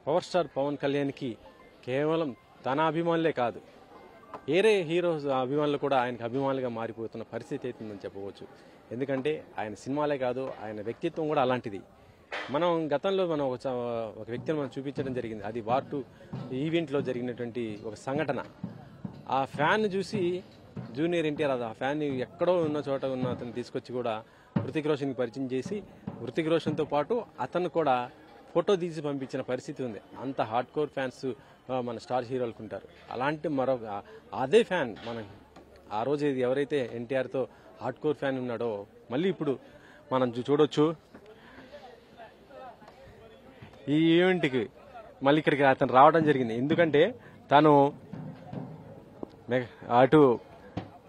Power star Pawan కళ్యాణ్కి కేవలం తన అభిమానులే కాదు, వేరే హీరోస్ అభిమానులు కూడా ఆయనకు అభిమానులుగా మారిపోతున్న పరిస్థితి అవుతుందని చెప్పవచ్చు. ఎందుకంటే ఆయన సినిమాలే కాదు, ఆయన వ్యక్తిత్వం కూడా అలాంటిది. మనం గతంలో ఒక వ్యక్తిని మనం చూపించడం జరిగింది. అది వార్ 2 ఈవెంట్లో జరిగినటువంటి ఒక సంఘటన. ఆ ఫ్యాన్ చూసి జూనియర్ ఎన్టీఆర్ ఆ ఫ్యాన్ ఎక్కడో ఉన్న చోట ఉన్న అతను తీసుకొచ్చి కూడా హృతిక్ రోషన్కి పరిచయం చేసి, హృతిక్ రోషన్తో పాటు అతను కూడా ఫోటో తీసి పంపించిన పరిస్థితి ఉంది. అంత హార్డ్ కోర్ ఫ్యాన్స్ మన స్టార్ హీరోలకు ఉంటారు. అలాంటి అదే ఫ్యాన్ ఆ రోజు ఎవరైతే ఎన్టీఆర్తో హార్డ్ కోర్ ఫ్యాన్ ఉన్నాడో మళ్ళీ ఇప్పుడు మనం చూడొచ్చు. ఈ ఈవెంట్కి మళ్ళీ ఇక్కడికి అతను రావడం జరిగింది. ఎందుకంటే తను అటు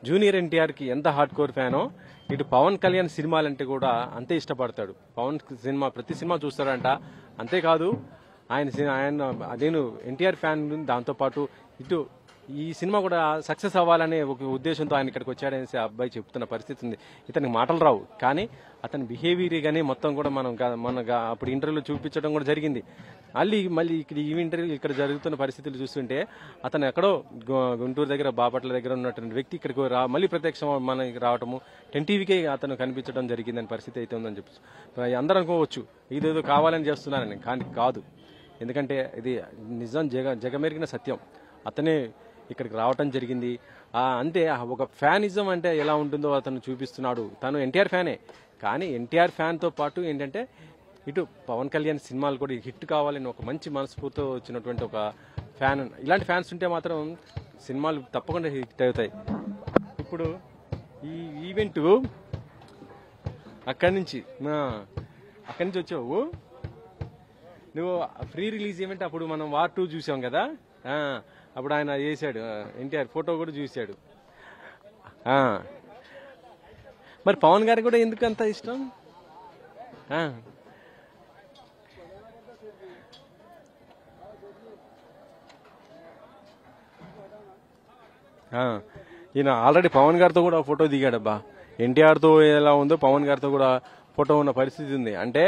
జూనియర్ ఎన్టీఆర్కి ఎంత హార్డ్ కోర్ ఫ్యానో, ఇటు పవన్ కళ్యాణ్ సినిమాలంటే కూడా అంతే ఇష్టపడతాడు. పవన్ సినిమా ప్రతి సినిమా చూస్తాడంట. అంతేకాదు ఆయన నేను ఎన్టీఆర్ ఫ్యాన్, దాంతోపాటు ఇటు ఈ సినిమా కూడా సక్సెస్ అవ్వాలనే ఒక ఉద్దేశంతో ఆయన ఇక్కడికి వచ్చాడనేసి ఆ అబ్బాయి చెప్తున్న పరిస్థితి ఉంది. ఇతనికి మాటలు రావు, కానీ అతని బిహేవియర్ కానీ మొత్తం కూడా మన అప్పుడు ఇంటర్వ్యూలో చూపించడం కూడా జరిగింది. మళ్ళీ ఇక్కడ జరుగుతున్న పరిస్థితులు చూస్తుంటే అతను ఎక్కడో గుంటూరు దగ్గర బాపట్ల దగ్గర ఉన్నటువంటి వ్యక్తి ఇక్కడికి మళ్ళీ ప్రత్యక్షం మనకి రావటము, 10 టీవీకే అతను కనిపించడం జరిగిందని పరిస్థితి అయితే ఉందని చెప్పి అందరూ అనుకోవచ్చు ఇదేదో కావాలని చేస్తున్నారని. కానీ కాదు, ఎందుకంటే ఇది నిజం, జగమెరిగిన సత్యం. అతనే ఇక్కడికి రావటం జరిగింది. అంతే ఒక ఫ్యానిజం అంటే ఎలా ఉంటుందో అతను చూపిస్తున్నాడు. తను ఎన్టీఆర్ ఫ్యానే, కానీ ఎన్టీఆర్ ఫ్యాన్తో పాటు ఏంటంటే ఇటు పవన్ కళ్యాణ్ సినిమాలు కూడా హిట్ కావాలని ఒక మంచి మనస్ఫూర్తితో వచ్చినటువంటి ఒక ఫ్యాన్. ఇలాంటి ఫ్యాన్స్ ఉంటే మాత్రం సినిమాలు తప్పకుండా హిట్ అవుతాయి. ఇప్పుడు ఈ ఈవెంట్ అక్కడి నుంచి వచ్చావు నువ్వు. ప్రీ రిలీజ్ ఈవెంట్ అప్పుడు మనం వార్ 2 చూసాం కదా, అప్పుడు ఆయన చేశాడు, ఎన్టీఆర్ ఫోటో కూడా చూశాడు. మరి పవన్ గారికి కూడా ఎందుకు అంత ఇష్టం? ఈయన ఆల్రెడీ పవన్ గారితో కూడా ఫోటో దిగాడబ్బా. ఎన్టీఆర్తో ఎలా ఉందో పవన్ గారితో కూడా ఫోటో ఉన్న పరిస్థితి ఉంది. అంటే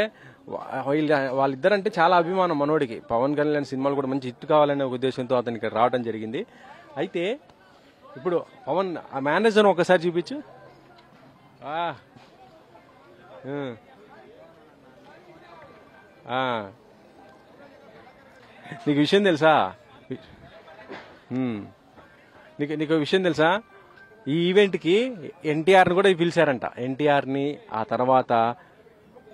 వాళ్ళిద్దరంటే చాలా అభిమానం మనోడికి. పవన్ కళ్యాణ్ సినిమాలు కూడా మంచి హిట్ కావాలనే ఉద్దేశంతో అతనికి ఇక్కడ రావడం జరిగింది. అయితే ఇప్పుడు పవన్ ఆ మేనేజర్ ఒకసారి చూపించు. నీకు విషయం తెలుసా? నీకు విషయం తెలుసా? ఈ ఈవెంట్కి ఎన్టీఆర్ని కూడా పిలిచారంట. ఎన్టీఆర్ని, ఆ తర్వాత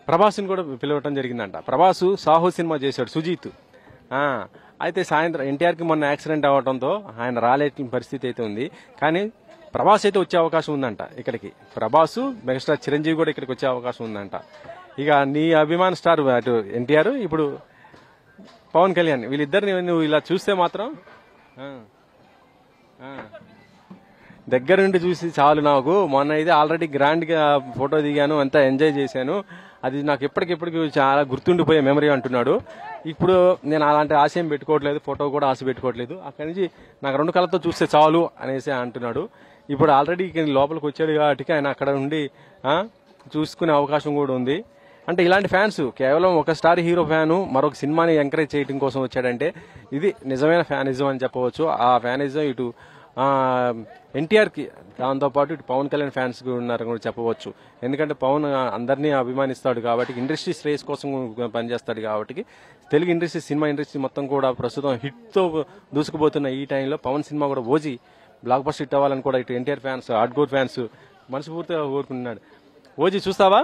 ప్రభాస్ని కూడా పిలవటం జరిగిందంట. ప్రభాస్ సాహో సినిమా చేశాడు, సుజీత్. అయితే సాయంత్రం ఎన్టీఆర్కి మొన్న యాక్సిడెంట్ అవ్వడంతో ఆయన రాలేని పరిస్థితి అయితే ఉంది. కానీ ప్రభాస్ అయితే వచ్చే అవకాశం ఉందంట ఇక్కడికి. ప్రభాస్, మెగాస్టార్ చిరంజీవి కూడా ఇక్కడికి వచ్చే అవకాశం ఉందంట. ఇక నీ అభిమాన స్టార్ అటు ఎన్టీఆర్, ఇప్పుడు పవన్ కళ్యాణ్, వీళ్ళిద్దరిని నువ్వు ఇలా చూస్తే మాత్రం దగ్గర నుండి చూసి చాలు. నాకు మొన్న అయితే ఆల్రెడీ గ్రాండ్ గా ఫోటో దిగాను, అంతా ఎంజాయ్ చేశాను. అది నాకు ఎప్పటికెప్పటికి చాలా గుర్తుండిపోయే మెమరీ అంటున్నాడు. ఇప్పుడు నేను అలాంటి ఆశయం పెట్టుకోవట్లేదు, ఫోటో కూడా ఆశ పెట్టుకోవట్లేదు. అక్కడి నుంచి నాకు 2 కళ్ళతో చూస్తే చాలు అనేసి అంటున్నాడు. ఇప్పుడు ఆల్రెడీ లోపలికి వచ్చాడు కాబట్టి ఆయన అక్కడ ఉండి చూసుకునే అవకాశం కూడా ఉంది. అంటే ఇలాంటి ఫ్యాన్స్, కేవలం ఒక స్టార్ హీరో ఫ్యాను మరొక సినిమాని ఎంకరేజ్ చేయడం కోసం వచ్చాడంటే ఇది నిజమైన ఫ్యానిజం అని చెప్పవచ్చు. ఆ ఫ్యానిజం ఇటు ఎన్టీఆర్కి, దాంతోపాటు ఇటు పవన్ కళ్యాణ్ ఫ్యాన్స్ ఉన్నారని కూడా చెప్పవచ్చు. ఎందుకంటే పవన్ అందరినీ అభిమానిస్తాడు కాబట్టి, ఇండస్ట్రీ శ్రేయస్ కోసం పనిచేస్తాడు కాబట్టి, తెలుగు ఇండస్ట్రీ, సినిమా ఇండస్ట్రీ మొత్తం కూడా ప్రస్తుతం హిట్తో దూసుకుపోతున్న ఈ టైంలో పవన్ సినిమా కూడా ఓజీ బ్లాక్ బస్టర్ హిట్ అవ్వాలని కూడా ఇటు ఎన్టీఆర్ ఫ్యాన్స్, హార్డ్కోర్ ఫ్యాన్స్ మనస్ఫూర్తిగా కోరుకుంటున్నాడు. ఓజీ చూస్తావా?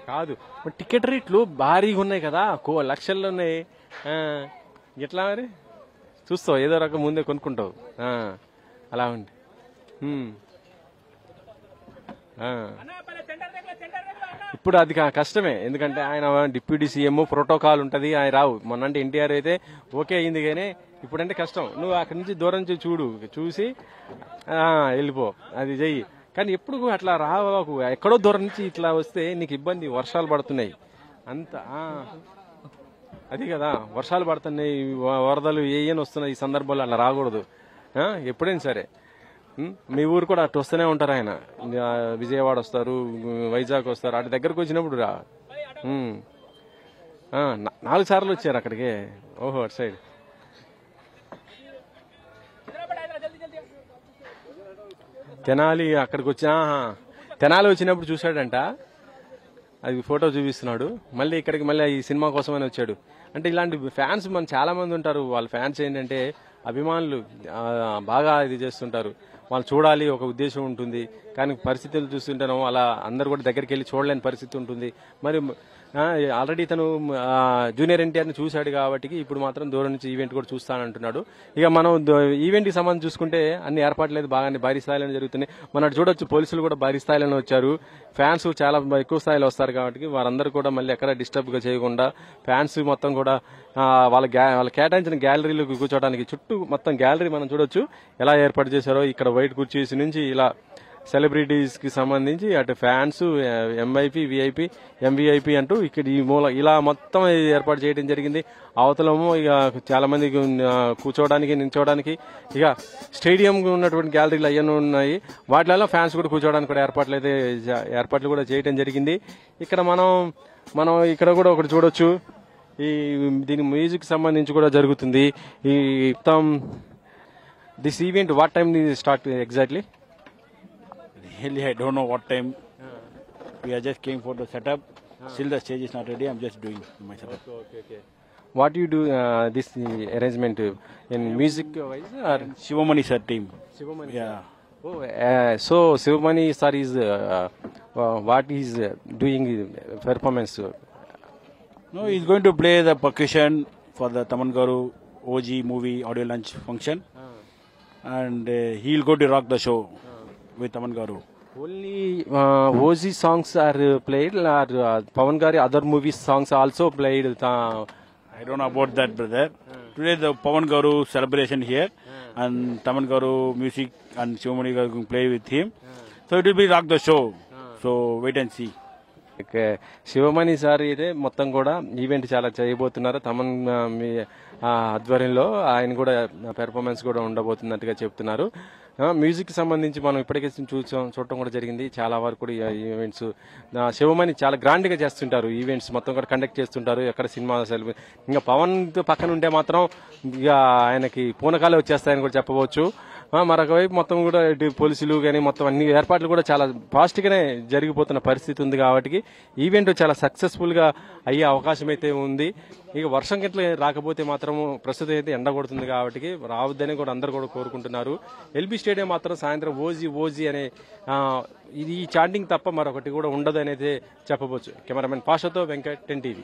కాదు, టికెట్ రేట్లు భారీగా ఉన్నాయి కదా, లక్షల్లో ఉన్నాయి. ఎట్లా మరి చూస్తావు? ఏదో రకం ముందే కొనుక్కుంటావు. అలా ఉంది. ఇప్పుడు అది కష్టమే, ఎందుకంటే ఆయన డిప్యూటీ సీఎం, ప్రోటోకాల్ ఉంటుంది, ఆయన రావు. మొన్నంటే ఎన్టీఆర్ అయితే ఓకే అయింది, కానీ ఇప్పుడంటే కష్టం. నువ్వు అక్కడి నుంచి దూరం నుంచి చూసి వెళ్ళిపో, అది చెయ్యి. కానీ ఎప్పుడు అట్లా రావు, ఎక్కడో దూరం నుంచి ఇట్లా వస్తే నీకు ఇబ్బంది. వర్షాలు పడుతున్నాయి అంత, అది కదా, వర్షాలు పడుతున్నాయి, వరదలు ఏయని వస్తున్నాయి. ఈ సందర్భంలో అలా రాకూడదు. ఎప్పుడైనా సరే మీ ఊరు కూడా అటు వస్తూనే ఉంటారు ఆయన. విజయవాడ వస్తారు, వైజాగ్ వస్తారు, అటు దగ్గరకు వచ్చినప్పుడు రా. 4 సార్లు వచ్చారు అక్కడికి. ఓహో, అటు సైడ్. తెనాలి అక్కడికి వచ్చి తెనాలి వచ్చినప్పుడు చూశాడంట, అది ఫోటో చూపిస్తున్నాడు. మళ్ళీ ఇక్కడికి మళ్ళీ ఈ సినిమా కోసమని వచ్చాడు. అంటే ఇలాంటి ఫ్యాన్స్ మన చాలా మంది ఉంటారు. వాళ్ళ ఫ్యాన్స్ ఏంటంటే అభిమానులు బాగా ఇది చేస్తుంటారు. వాళ్ళు చూడాలి ఒక ఉద్దేశం ఉంటుంది, కానీ పరిస్థితులు చూస్తుంటాను అలా అందరు కూడా దగ్గరికి వెళ్ళి చూడలేని పరిస్థితి ఉంటుంది. మరి ఆల్రెడీ తను జూనియర్ ఎన్టీఆర్ని చూశాడు కాబట్టి ఇప్పుడు మాత్రం దూరం నుంచి ఈవెంట్ కూడా చూస్తానంటున్నాడు. ఇక మనం ఈవెంట్కి సంబంధించి చూసుకుంటే అన్ని ఏర్పాట్లు అయితే బాగానే భారీ స్థాయిలో జరుగుతున్నాయి. మనం చూడొచ్చు, పోలీసులు కూడా భారీ స్థాయిలోనే వచ్చారు. ఫ్యాన్స్ చాలా ఎక్కువ స్థాయిలో వస్తారు కాబట్టి వారందరూ కూడా మళ్ళీ ఎక్కడ డిస్టర్బ్గా చేయకుండా ఫ్యాన్స్ మొత్తం కూడా వాళ్ళ కేటాయించిన గ్యాలరీలో కూర్చోవడానికి చుట్టూ మొత్తం గ్యాలరీ మనం చూడొచ్చు ఎలా ఏర్పాటు చేశారో. ఇక్కడ వైట్ కుర్చీస్ నుంచి ఇలా సెలబ్రిటీస్ కి సంబంధించి అటు ఫ్యాన్స్, ఎంఐపీ, విఐపి, ఎంవిఐపి అంటూ ఇక్కడ ఈ మూల ఇలా మొత్తం ఏర్పాటు చేయడం జరిగింది. అవతలము ఇక చాలా మంది కూర్చోవడానికి, నిల్చోవడానికి ఇక స్టేడియం ఉన్నటువంటి గ్యాలరీలు అవన్నీ ఉన్నాయి. వాటిలలో ఫ్యాన్స్ కూడా కూర్చోవడానికి కూడా ఏర్పాట్లు కూడా చేయడం జరిగింది. ఇక్కడ మనం ఇక్కడ కూడా ఒకటి చూడొచ్చు. దీని మ్యూజిక్ సంబంధించి కూడా జరుగుతుంది. ఈ మొత్తం this event what time start exactly? Really, I don't know what time. We are just came for the setup. Still the stage is not ready. I'm just doing my setup. Okay. What do you do this arrangement in music wise or Shivamani sir team. Shivamani? Yeah. Oh, so Shivamani sir is what is doing performance? No, he's going to play the percussion for the Taman Garu OG movie audio launch function, and he'll go to rock the show with Taman Garu. Only OG songs are played, or Pawan Gari other movie songs also played? I don't know about that, brother. Today the Pawan Garu celebration here, and Taman Garu music and Shivamani Garu going to play with him. So it will be rock the show. So wait and see. Sivamani sir అయితే మొత్తం కూడా event చాలా చేయబోతున్నారు. తమన్ ఆధ్వర్యంలో ఆయన కూడా performance కూడా ఉండబోతున్నట్టుగా చెప్తున్నారు. మ్యూజిక్ సంబంధించి మనం ఇప్పటికే చూడటం కూడా జరిగింది. చాలా వరకు కూడా ఈవెంట్స్ శివమణి చాలా గ్రాండ్ గా చేస్తుంటారు. ఈవెంట్స్ మొత్తం కూడా కండక్ట్ చేస్తుంటారు. ఎక్కడ సినిమా ఇంకా పవన్ పక్కన ఉంటే మాత్రం ఇక ఆయనకి పూనకాలే వచ్చేస్తాయని కూడా చెప్పవచ్చు. మరొక వైపు మొత్తం కూడా పోలీసులు కానీ మొత్తం అన్ని ఏర్పాట్లు కూడా చాలా ఫాస్ట్ గానే జరిగిపోతున్న పరిస్థితి ఉంది కాబట్టి ఈవెంట్ చాలా సక్సెస్ఫుల్ గా అయ్యే అవకాశం అయితే ఉంది. ఇక వర్షం గిట్ల రాకపోతే మాత్రం ప్రస్తుతం అయితే ఎండ కొడుతుంది కాబట్టి రావద్దని కూడా అందరూ కూడా కోరుకుంటున్నారు. ఎల్బీ స్టేడియం మాత్రం సాయంత్రం ఓజీ అనే ఇది చాంటింగ్ తప్ప మరొకటి కూడా ఉండదు అనేది చెప్పవచ్చు. కెమెరామెన్ పాషాతో వెంకట్, 10 TV.